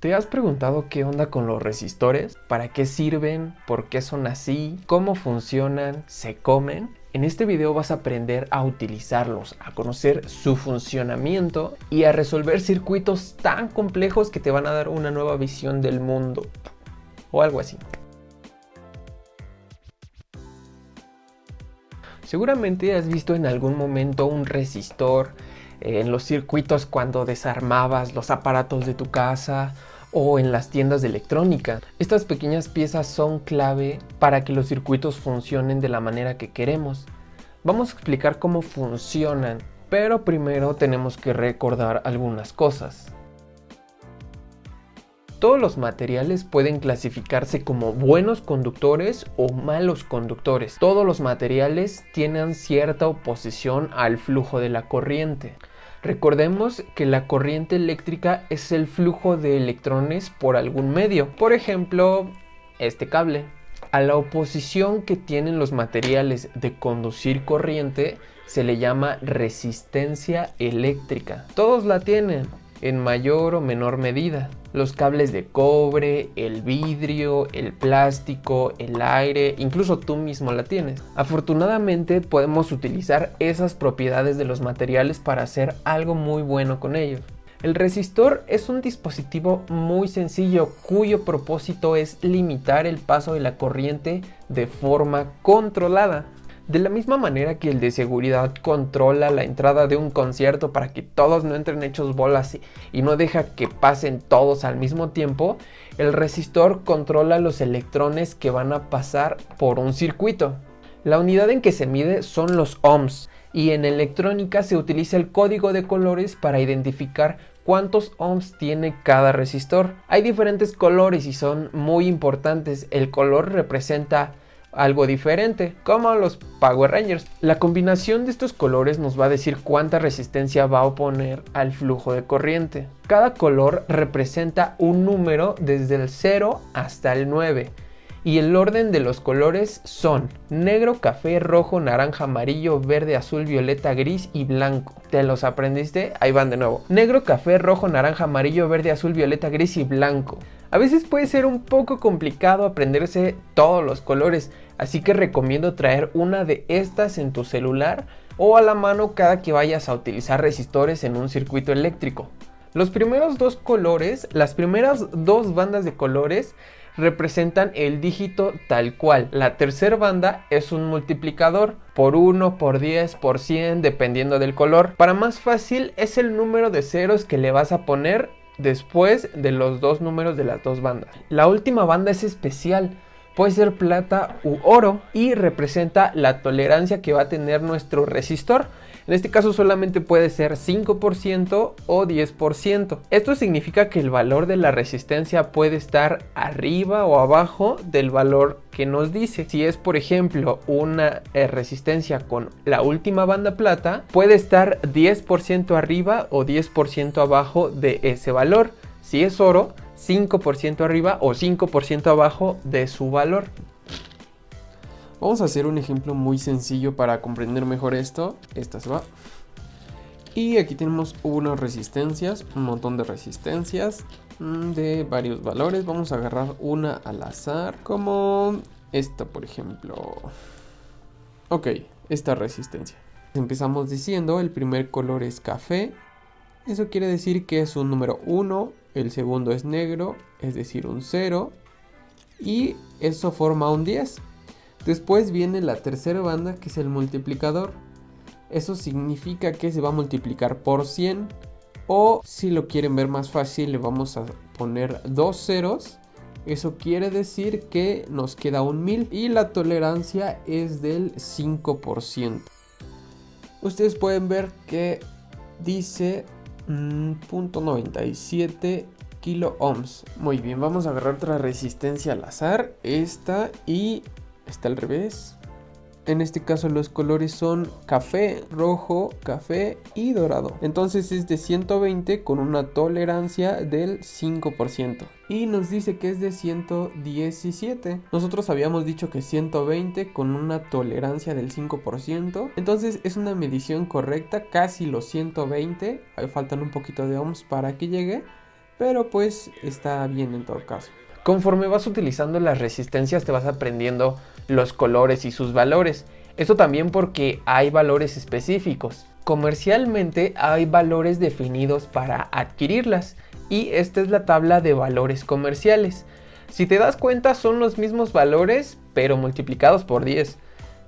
¿Te has preguntado qué onda con los resistores? ¿Para qué sirven? ¿Por qué son así? ¿Cómo funcionan? ¿Se comen? En este video vas a aprender a utilizarlos, a conocer su funcionamiento y a resolver circuitos tan complejos que te van a dar una nueva visión del mundo. O algo así. Seguramente has visto en algún momento un resistor en los circuitos cuando desarmabas los aparatos de tu casa o en las tiendas de electrónica. Estas pequeñas piezas son clave para que los circuitos funcionen de la manera que queremos. Vamos a explicar cómo funcionan, pero primero tenemos que recordar algunas cosas. Todos los materiales pueden clasificarse como buenos conductores o malos conductores. Todos los materiales tienen cierta oposición al flujo de la corriente. Recordemos que la corriente eléctrica es el flujo de electrones por algún medio. Por ejemplo, este cable. A la oposición que tienen los materiales de conducir corriente se le llama resistencia eléctrica. Todos la tienen en mayor o menor medida. Los cables de cobre, el vidrio, el plástico, el aire, incluso tú mismo la tienes. Afortunadamente podemos utilizar esas propiedades de los materiales para hacer algo muy bueno con ellos. El resistor es un dispositivo muy sencillo cuyo propósito es limitar el paso de la corriente de forma controlada. De la misma manera que el de seguridad controla la entrada de un concierto para que todos no entren hechos bolas y no deja que pasen todos al mismo tiempo, el resistor controla los electrones que van a pasar por un circuito. La unidad en que se mide son los ohms y en electrónica se utiliza el código de colores para identificar cuántos ohms tiene cada resistor. Hay diferentes colores y son muy importantes. El color representa algo diferente, como los Power Rangers. La combinación de estos colores nos va a decir cuánta resistencia va a oponer al flujo de corriente. Cada color representa un número desde el 0 hasta el 9. Y el orden de los colores son negro, café, rojo, naranja, amarillo, verde, azul, violeta, gris y blanco. ¿Te los aprendiste? Ahí van de nuevo. Negro, café, rojo, naranja, amarillo, verde, azul, violeta, gris y blanco. A veces puede ser un poco complicado aprenderse todos los colores, así que recomiendo traer una de estas en tu celular o a la mano cada que vayas a utilizar resistores en un circuito eléctrico. Los primeros dos colores, las primeras dos bandas de colores representan el dígito tal cual. La tercera banda es un multiplicador por 1, por 10, por 100, dependiendo del color. Para más fácil es el número de ceros que le vas a poner después de los dos números de las dos bandas. La última banda es especial. Puede ser plata u oro y representa la tolerancia que va a tener nuestro resistor. En este caso solamente puede ser 5% o 10%. Esto significa que el valor de la resistencia puede estar arriba o abajo del valor que nos dice. Si es, por ejemplo, una resistencia con la última banda plata, puede estar 10% arriba o 10% abajo de ese valor. Si es oro, 5% arriba o 5% abajo de su valor. Vamos a hacer un ejemplo muy sencillo para comprender mejor esto. Esta se va. Y aquí tenemos unas resistencias, un montón de resistencias de varios valores. Vamos a agarrar una al azar, como esta, por ejemplo. Ok, esta resistencia. Empezamos diciendo el primer color es café. Eso quiere decir que es un número 1. El segundo es negro, es decir, un 0. Y eso forma un 10. Después viene la tercera banda, que es el multiplicador. Eso significa que se va a multiplicar por 100. O si lo quieren ver más fácil, le vamos a poner dos ceros. Eso quiere decir que nos queda un 1000. Y la tolerancia es del 5%. Ustedes pueden ver que dice 0.97 kilo ohms. Muy bien, vamos a agarrar otra resistencia al azar. Esta y está al revés. En este caso los colores son café, rojo, café y dorado. Entonces es de 120 con una tolerancia del 5%. Y nos dice que es de 117. Nosotros habíamos dicho que 120 con una tolerancia del 5%. Entonces es una medición correcta, casi los 120. Ahí faltan un poquito de ohms para que llegue. pero pues está bien en todo caso. Conforme vas utilizando las resistencias te vas aprendiendo los colores y sus valores. Esto también porque hay valores específicos. Comercialmente hay valores definidos para adquirirlas y esta es la tabla de valores comerciales. Si te das cuenta son los mismos valores pero multiplicados por 10.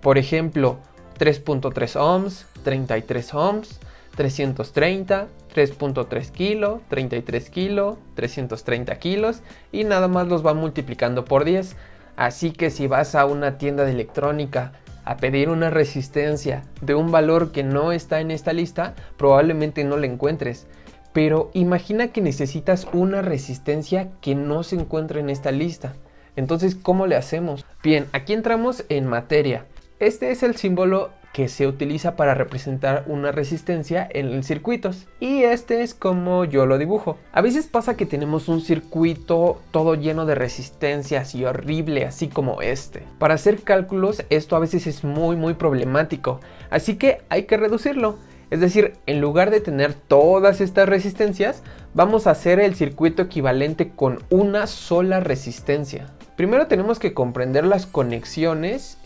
Por ejemplo, 3.3 ohms, 33 ohms, 330, 3.3 kilo, 33 kilo, 330 kilos y nada más los van multiplicando por 10. Así que si vas a una tienda de electrónica a pedir una resistencia de un valor que no está en esta lista, probablemente no la encuentres. Pero imagina que necesitas una resistencia que no se encuentra en esta lista. Entonces, ¿cómo le hacemos? Bien, aquí entramos en materia. Este es el símbolo que se utiliza para representar una resistencia en circuitos y este es como yo lo dibujo. A veces pasa que tenemos un circuito todo lleno de resistencias y horrible, así como este. Para hacer cálculos esto a veces es muy problemático, así que hay que reducirlo. Es decir, en lugar de tener todas estas resistencias, vamos a hacer el circuito equivalente con una sola resistencia. Primero tenemos que comprender las conexiones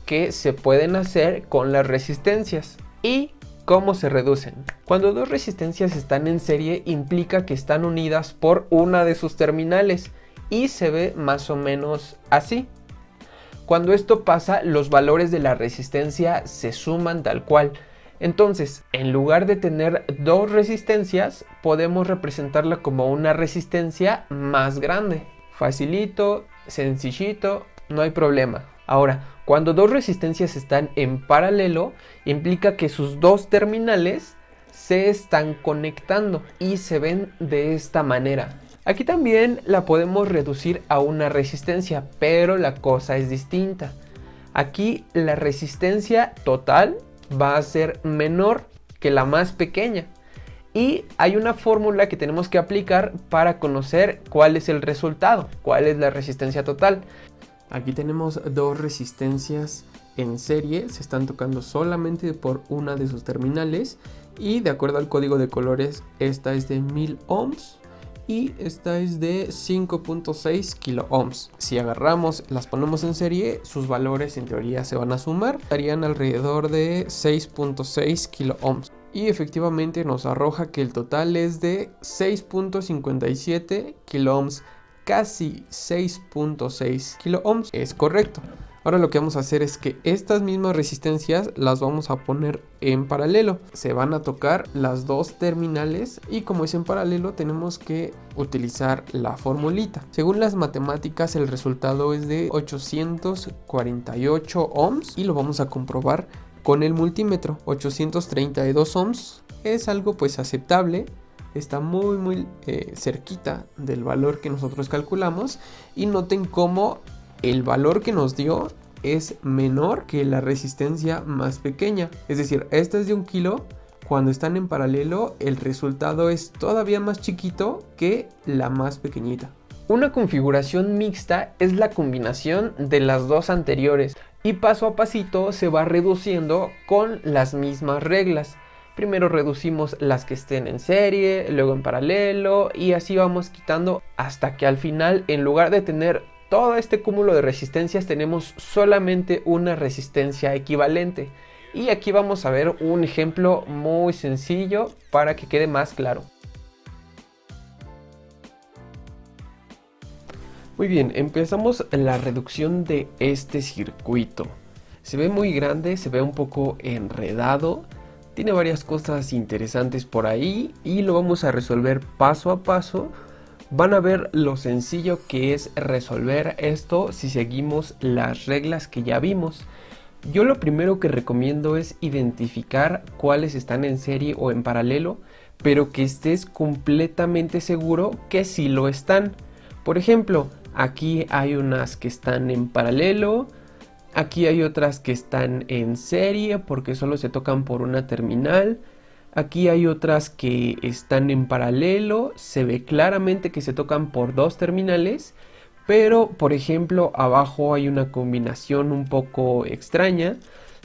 que se pueden hacer con las resistencias y cómo se reducen. Cuando dos resistencias están en serie implica que están unidas por una de sus terminales y se ve más o menos así. Cuando esto pasa, los valores de la resistencia se suman tal cual. Entonces, en lugar de tener dos resistencias, podemos representarla como una resistencia más grande. Facilito, sencillito, no hay problema. Ahora, cuando dos resistencias están en paralelo, implica que sus dos terminales se están conectando y se ven de esta manera. Aquí también la podemos reducir a una resistencia, pero la cosa es distinta. Aquí la resistencia total va a ser menor que la más pequeña. Y hay una fórmula que tenemos que aplicar para conocer cuál es el resultado, cuál es la resistencia total. Aquí tenemos dos resistencias en serie, se están tocando solamente por una de sus terminales y de acuerdo al código de colores esta es de 1000 ohms y esta es de 5.6 kilo ohms. Si agarramos, las ponemos en serie, sus valores en teoría se van a sumar, estarían alrededor de 6.6 kilo ohms. Y efectivamente nos arroja que el total es de 6.57 kilo ohms. Casi 6.6 kilo ohms, es correcto. Ahora lo que vamos a hacer es que estas mismas resistencias las vamos a poner en paralelo. Se van a tocar las dos terminales y como es en paralelo tenemos que utilizar la formulita. Según las matemáticas el resultado es de 848 ohms y lo vamos a comprobar con el multímetro. 832 ohms es algo pues aceptable. Está muy cerquita del valor que nosotros calculamos y noten cómo el valor que nos dio es menor que la resistencia más pequeña. Es decir, esta es de 1 kilo, cuando están en paralelo el resultado es todavía más chiquito que la más pequeñita. Una configuración mixta es la combinación de las dos anteriores y paso a pasito se va reduciendo con las mismas reglas. Primero reducimos las que estén en serie, luego en paralelo y así vamos quitando hasta que al final en lugar de tener todo este cúmulo de resistencias tenemos solamente una resistencia equivalente. Y aquí vamos a ver un ejemplo muy sencillo para que quede más claro. Muy bien, empezamos la reducción de este circuito. Se ve muy grande, se ve un poco enredado. Tiene varias cosas interesantes por ahí y lo vamos a resolver paso a paso. Van a ver lo sencillo que es resolver esto si seguimos las reglas que ya vimos. Yo lo primero que recomiendo es identificar cuáles están en serie o en paralelo, pero que estés completamente seguro que sí lo están. Por ejemplo, aquí hay unas que están en paralelo. Aquí hay otras que están en serie porque solo se tocan por una terminal. Aquí hay otras que están en paralelo. Se ve claramente que se tocan por dos terminales. Pero, por ejemplo, abajo hay una combinación un poco extraña.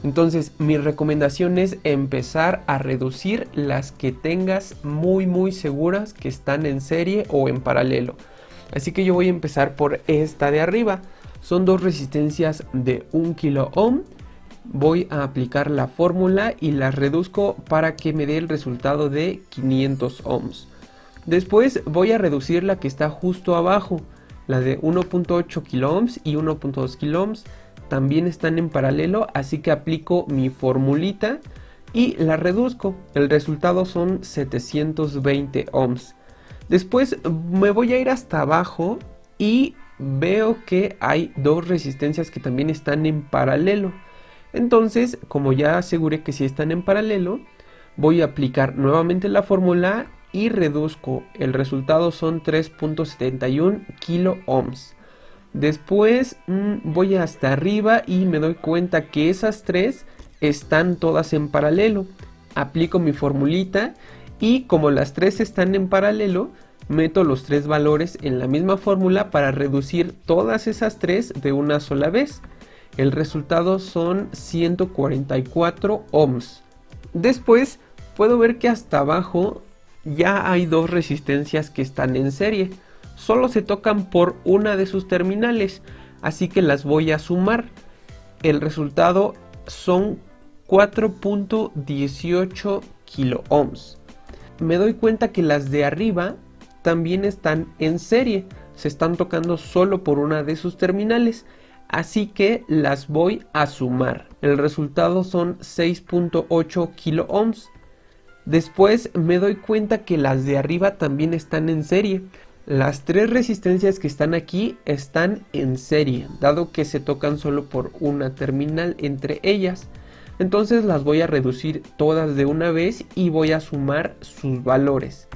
Entonces mi recomendación es empezar a reducir las que tengas muy seguras que están en serie o en paralelo. Así que yo voy a empezar por esta de arriba. Son dos resistencias de 1 kilo ohm. Voy a aplicar la fórmula y las reduzco para que me dé el resultado de 500 ohms. Después voy a reducir la que está justo abajo, la de 1.8 kilo ohms y 1.2 kilo ohms. También están en paralelo, así que aplico mi formulita y la reduzco. El resultado son 720 ohms. Después me voy a ir hasta abajo y veo que hay dos resistencias que también están en paralelo. Entonces, como ya aseguré que sí están en paralelo, voy a aplicar nuevamente la fórmula y reduzco. El resultado son 3.71 kilo ohms. Después voy hasta arriba y me doy cuenta que esas tres están todas en paralelo. Aplico mi formulita y como las tres están en paralelo, meto los tres valores en la misma fórmula para reducir todas esas tres de una sola vez. El resultado son 144 ohms. Después puedo ver que hasta abajo ya hay dos resistencias que están en serie. Solo se tocan por una de sus terminales, así que las voy a sumar. El resultado son 4.18 kilo ohms. Me doy cuenta que las de arriba también están en serie, se están tocando solo por una de sus terminales, así que las voy a sumar. El resultado son 6.8 kilo ohms. Después me doy cuenta que las de arriba también están en serie. Las tres resistencias que están aquí están en serie, dado que se tocan solo por una terminal entre ellas. Entonces las voy a reducir todas de una vez y voy a sumar sus valores.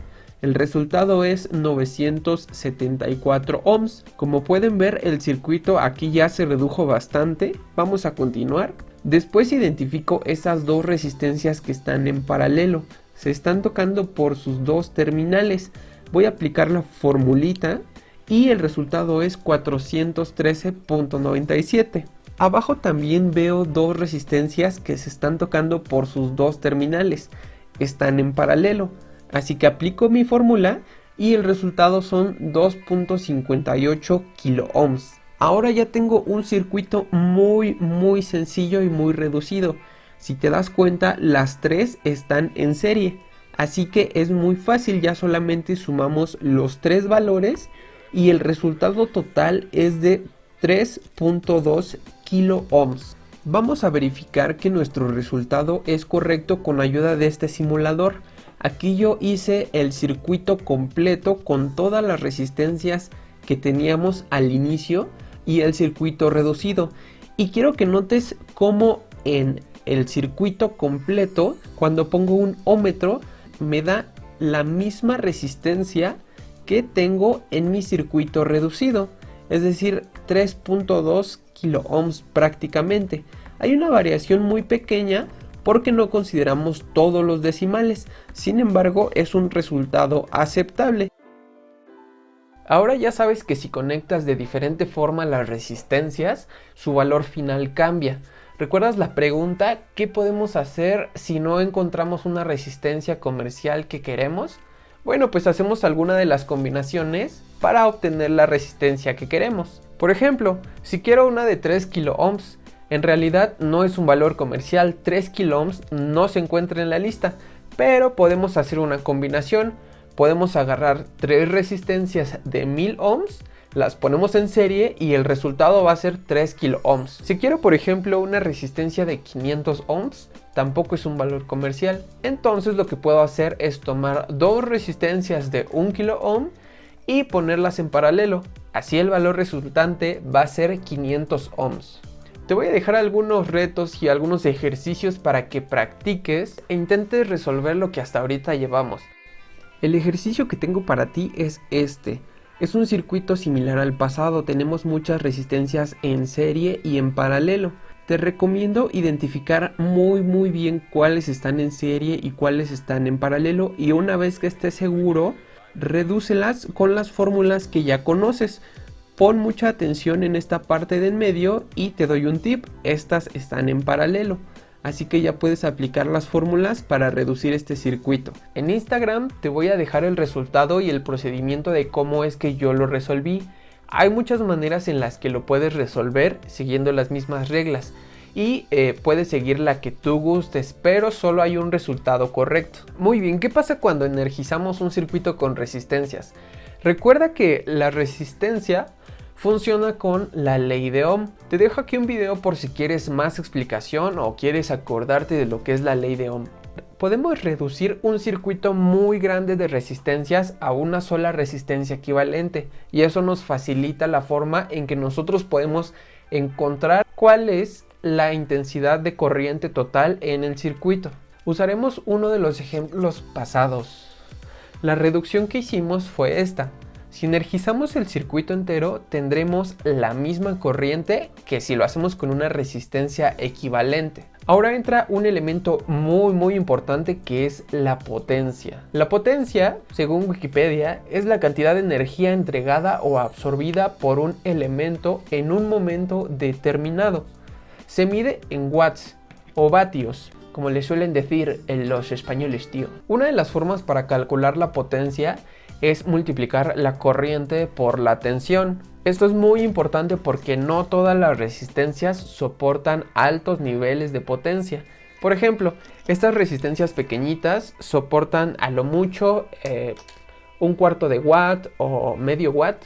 El resultado es 974 ohms. Como pueden ver, el circuito aquí ya se redujo bastante. Vamos a continuar. Después identifico esas dos resistencias que están en paralelo. Se están tocando por sus dos terminales. Voy a aplicar la formulita y el resultado es 413.97. Abajo también veo dos resistencias que se están tocando por sus dos terminales. Están en paralelo. Así que aplico mi fórmula y el resultado son 2.58 kilo ohms. Ahora ya tengo un circuito muy sencillo y muy reducido. Si te das cuenta, las tres están en serie. Así que es muy fácil, ya solamente sumamos los tres valores y el resultado total es de 3.2 kilo ohms. Vamos a verificar que nuestro resultado es correcto con ayuda de este simulador. Aquí yo hice el circuito completo con todas las resistencias que teníamos al inicio y el circuito reducido. Y quiero que notes cómo en el circuito completo, cuando pongo un ohmmetro, me da la misma resistencia que tengo en mi circuito reducido, es decir, 3.2 kilo ohms prácticamente. Hay una variación muy pequeña porque no consideramos todos los decimales, sin embargo es un resultado aceptable. Ahora ya sabes que si conectas de diferente forma las resistencias, su valor final cambia. ¿Recuerdas la pregunta? ¿Qué podemos hacer si no encontramos una resistencia comercial que queremos? Bueno, pues hacemos alguna de las combinaciones para obtener la resistencia que queremos. Por ejemplo, si quiero una de 3 kilo ohms, en realidad no es un valor comercial, 3 kilo ohms no se encuentra en la lista, pero podemos hacer una combinación. Podemos agarrar tres resistencias de 1000 ohms, las ponemos en serie y el resultado va a ser 3 kilo ohms. Si quiero, por ejemplo, una resistencia de 500 ohms, tampoco es un valor comercial. Entonces lo que puedo hacer es tomar dos resistencias de 1 kilo ohm y ponerlas en paralelo. Así el valor resultante va a ser 500 ohms. Te voy a dejar algunos retos y algunos ejercicios para que practiques e intentes resolver lo que hasta ahorita llevamos. El ejercicio que tengo para ti es este. Es un circuito similar al pasado, tenemos muchas resistencias en serie y en paralelo. Te recomiendo identificar muy bien cuáles están en serie y cuáles están en paralelo, y una vez que estés seguro, redúcelas con las fórmulas que ya conoces. Pon mucha atención en esta parte de en medio y te doy un tip, estas están en paralelo. Así que ya puedes aplicar las fórmulas para reducir este circuito. En Instagram te voy a dejar el resultado y el procedimiento de cómo es que yo lo resolví. Hay muchas maneras en las que lo puedes resolver siguiendo las mismas reglas. Y puedes seguir la que tú gustes, pero solo hay un resultado correcto. Muy bien, ¿qué pasa cuando energizamos un circuito con resistencias? Recuerda que la resistencia funciona con la ley de Ohm. Te dejo aquí un video por si quieres más explicación o quieres acordarte de lo que es la ley de Ohm. Podemos reducir un circuito muy grande de resistencias a una sola resistencia equivalente, y eso nos facilita la forma en que nosotros podemos encontrar cuál es la intensidad de corriente total en el circuito. Usaremos uno de los ejemplos pasados. La reducción que hicimos fue esta. Si energizamos el circuito entero, tendremos la misma corriente que si lo hacemos con una resistencia equivalente. Ahora entra un elemento muy importante, que es la potencia. La potencia, según Wikipedia, es la cantidad de energía entregada o absorbida por un elemento en un momento determinado. Se mide en watts o vatios, como le suelen decir los españoles, tío. Una de las formas para calcular la potencia es multiplicar la corriente por la tensión. Esto es muy importante porque no todas las resistencias soportan altos niveles de potencia. Por ejemplo, estas resistencias pequeñitas soportan a lo mucho un cuarto de watt o medio watt.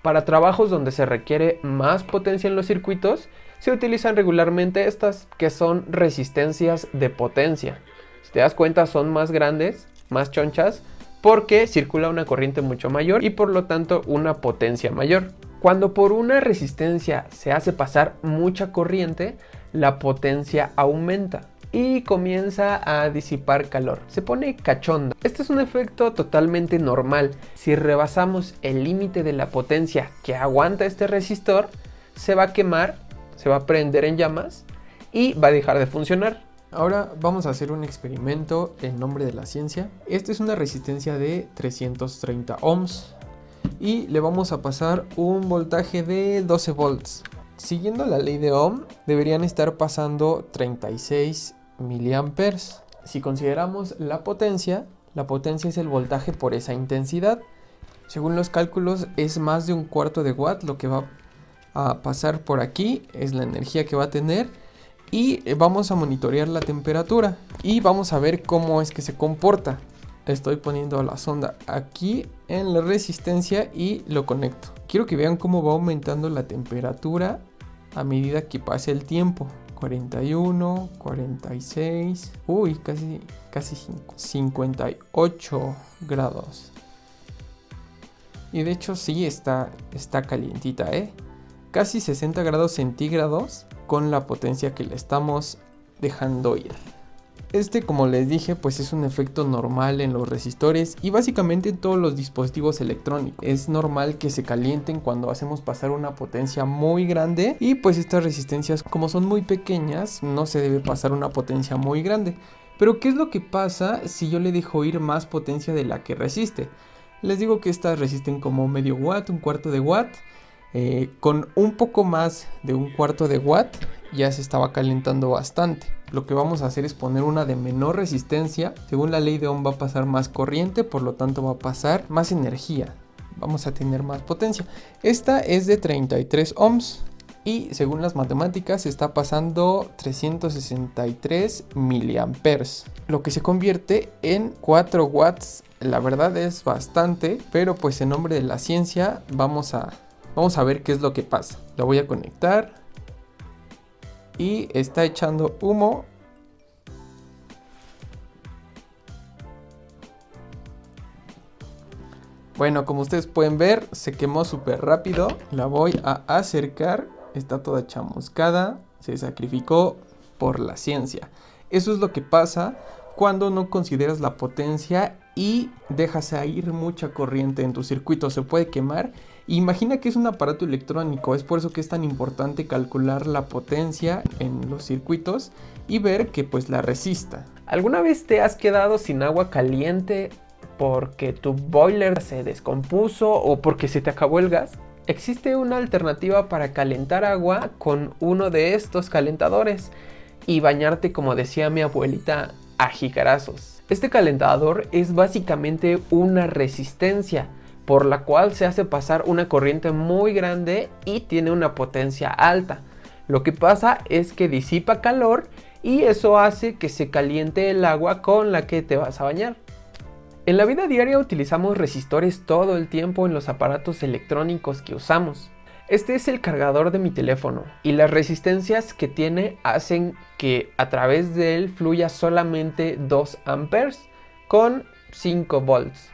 Para trabajos donde se requiere más potencia en los circuitos, se utilizan regularmente estas, que son resistencias de potencia. Si te das cuenta, son más grandes, más chonchas, porque circula una corriente mucho mayor y por lo tanto una potencia mayor. Cuando por una resistencia se hace pasar mucha corriente, la potencia aumenta y comienza a disipar calor. Se pone cachonda. Este es un efecto totalmente normal. Si rebasamos el límite de la potencia que aguanta este resistor, se va a quemar, se va a prender en llamas y va a dejar de funcionar. Ahora vamos a hacer un experimento en nombre de la ciencia. Esta es una resistencia de 330 ohms y le vamos a pasar un voltaje de 12 volts. Siguiendo la ley de Ohm, deberían estar pasando 36 miliamperes. Si consideramos la potencia es el voltaje por esa intensidad. Según los cálculos, es más de un cuarto de watt lo que va a pasar por aquí, es la energía que va a tener. Y vamos a monitorear la temperatura y vamos a ver cómo es que se comporta. Estoy poniendo la sonda aquí en la resistencia y lo conecto. Quiero que vean cómo va aumentando la temperatura a medida que pase el tiempo. 41, 46, uy, casi 58 grados. Y de hecho sí está calientita, casi 60 grados centígrados con la potencia que le estamos dejando ir. Como les dije, pues es un efecto normal en los resistores y básicamente en todos los dispositivos electrónicos. Es normal que se calienten cuando hacemos pasar una potencia muy grande y pues estas resistencias, como son muy pequeñas, no se debe pasar una potencia muy grande. Pero ¿qué es lo que pasa si yo le dejo ir más potencia de la que resiste? Les digo que estas resisten como medio watt, un cuarto de watt. Con un poco más de un cuarto de watt ya se estaba calentando bastante. Lo que vamos a hacer es poner una de menor resistencia. Según la ley de Ohm va a pasar más corriente, por lo tanto va a pasar más energía. Vamos a tener más potencia. Esta es de 33 ohms y según las matemáticas está pasando 363 miliamperes, lo que se convierte en 4 watts. La verdad es bastante, pero pues en nombre de la ciencia vamos a ver qué es lo que pasa. La voy a conectar y está echando humo. Bueno, como ustedes pueden ver, se quemó súper rápido. La voy a acercar. Está toda chamuscada. Se sacrificó por la ciencia. Eso es lo que pasa cuando no consideras la potencia y dejas ir mucha corriente en tu circuito. Se puede quemar. Imagina que es un aparato electrónico, es por eso que es tan importante calcular la potencia en los circuitos y ver que pues la resista. ¿Alguna vez te has quedado sin agua caliente porque tu boiler se descompuso o porque se te acabó el gas? Existe una alternativa para calentar agua con uno de estos calentadores y bañarte, como decía mi abuelita, a jicarazos. Este calentador es básicamente una resistencia por la cual se hace pasar una corriente muy grande y tiene una potencia alta. Lo que pasa es que disipa calor y eso hace que se caliente el agua con la que te vas a bañar. En la vida diaria utilizamos resistores todo el tiempo en los aparatos electrónicos que usamos. Este es el cargador de mi teléfono y las resistencias que tiene hacen que a través de él fluya solamente 2 amperes con 5 volts.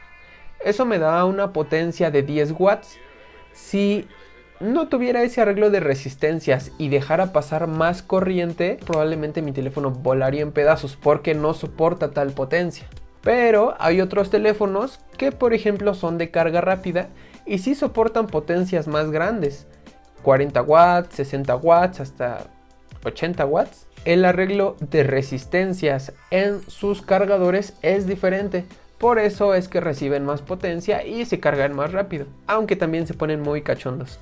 Eso me da una potencia de 10 watts. Si no tuviera ese arreglo de resistencias y dejara pasar más corriente, probablemente mi teléfono volaría en pedazos porque no soporta tal potencia. Pero hay otros teléfonos que, por ejemplo, son de carga rápida y sí soportan potencias más grandes, 40 watts, 60 watts, hasta 80 watts. El arreglo de resistencias en sus cargadores es diferente. Por eso es que reciben más potencia y se cargan más rápido, aunque también se ponen muy cachondos.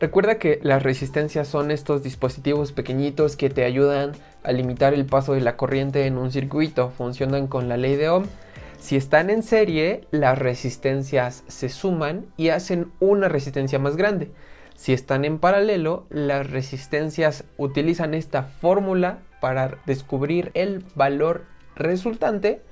Recuerda que las resistencias son estos dispositivos pequeñitos que te ayudan a limitar el paso de la corriente en un circuito. Funcionan con la ley de Ohm. Si están en serie, las resistencias se suman y hacen una resistencia más grande. Si están en paralelo, las resistencias utilizan esta fórmula para descubrir el valor resultante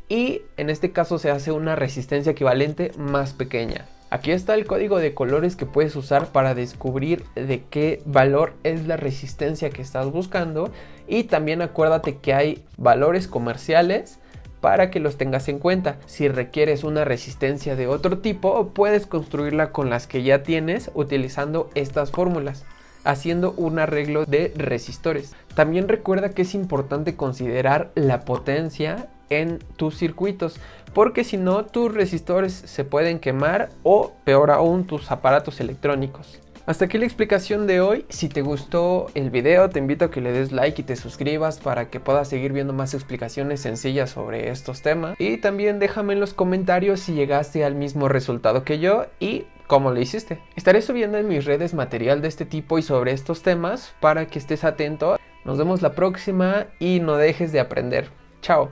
y en este caso se hace una resistencia equivalente más pequeña. Aquí está el código de colores que puedes usar para descubrir de qué valor es la resistencia que estás buscando, y también acuérdate que hay valores comerciales para que los tengas en cuenta. Si requieres una resistencia de otro tipo, puedes construirla con las que ya tienes utilizando estas fórmulas, haciendo un arreglo de resistores. También recuerda que es importante considerar la potencia en tus circuitos, porque si no, tus resistores se pueden quemar o, peor aún, tus aparatos electrónicos. Hasta aquí la explicación de hoy. Si te gustó el video, te invito a que le des like y te suscribas para que puedas seguir viendo más explicaciones sencillas sobre estos temas. Y también déjame en los comentarios si llegaste al mismo resultado que yo y cómo lo hiciste. Estaré subiendo en mis redes material de este tipo y sobre estos temas para que estés atento. Nos vemos la próxima y no dejes de aprender. Chao.